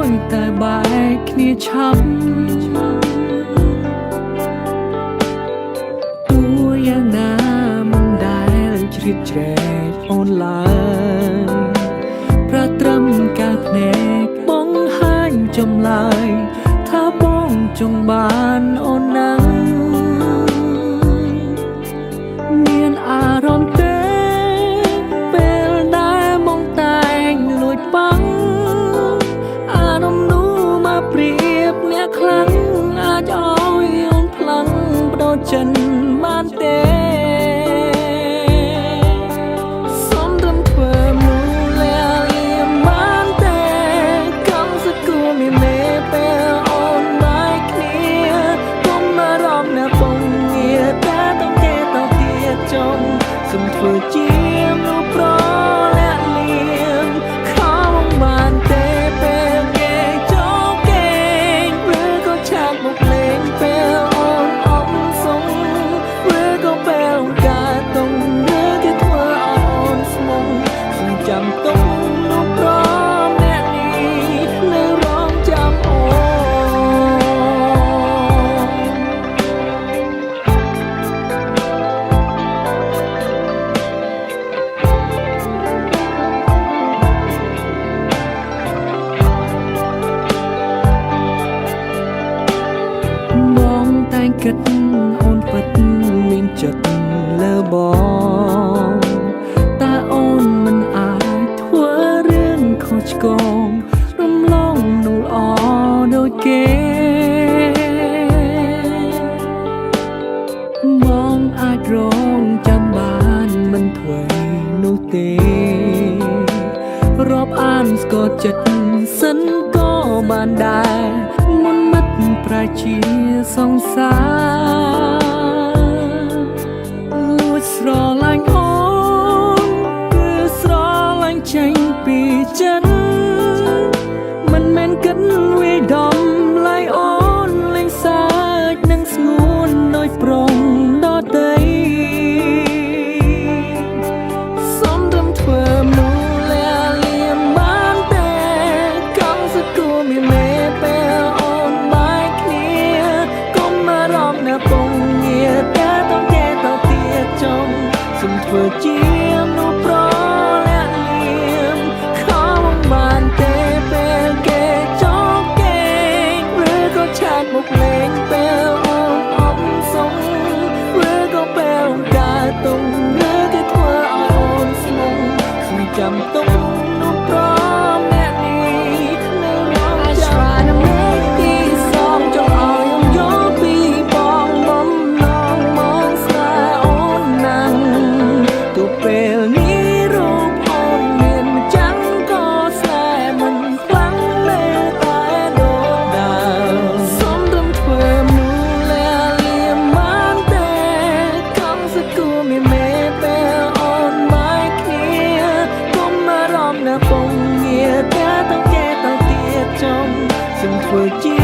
យតែបែកគ្នាឆាប់ទោះយ៉ាងណាមិនដែលជ្រៀតជ្រែកអូនឡើយប្រត្រឹមការភ្នែកបង្ហាញចម្លើយថាបងចង់បានអូនណាំងមានអារម្មណ៍ទេពេលដែលមកតែងលួចបាំងអារម្មណ៍នោះមកព្រៀបអ្នកខ្លាំងអាចឲ្យអូនផ្លាំងបដូរចិនបានទេសំត្រឹមធ្វើមូលាលៀមបានទេកំសគួរមានមេពេលអូនបែកគ្នាកុំមករំនៅពងងារតែต้องគេទៅទៀតចុងសុំធ្វើជាមនុស្សប្រលាក់លៀមខំបានទេពេលគេចូលគេងឬក៏ឆាប់មកលេងពេលអូនអមសុំឬក៏ពេលការតុងឬគេធ្វើឲ្យអូនស្មុំសុំចាំទុំនោះប្រអ្នកនេះនៅរងចាំអូនបងតែងគិតអូនពិតមានចិត្តលើបងតែអូនមិនអាចធ្វើរឿងខុសឆ្គងរំលងនោះល្អដូចគេបងអាចរងចាំបានមិនធ្វើនោះទេរាប់អានស្គាល់ចិត្តសិនក៏បានដែរមុនមិត្តប្រែជាសង្សារលួចស្រឡាញ់អូនគឺស្រឡាញ់ចេញពីចិត្តមិនមែនគិតវាយដំឡៃអូនលេងសើចនឹងស្ងួនដូចប្រុងដតីសុំត្រឹមធ្វើមូលាលៀមបានទេកំសគួរមានមេពេលអូនបែកគ្នាកុំមករំនៅពងងារតែต้องគេទៅទៀតចុងសុំធ្វើជាមនុស្សប្រលាក់លៀមខំបានទេពេលគេចូលគេងឬក៏ឆាប់មកលេងពេលអូនអមសុំឬក៏ពេលការតុងឬគេធ្វើឲ្យអូនស្មុំសុំចាំទុំនោះប្រអ្នកនេះនៅរងចាំ ទីសងចង់ឲ្យយល់ពីបងបំណងមកស្នេហ៍អូនណាំងទោះពេលនេះរូបអូនមានចាំងក៏ស្នេហ៍មិនខ្លាំងនៅតែដូចដើមសុំត្រឹមធ្វើមូលាលៀមបានទេកំសគួរមានមេពេលអូនបែកគ្នាកុំមករំនៅពងងារតែต้องគេទៅទៀតចុងសុំធ្វើជា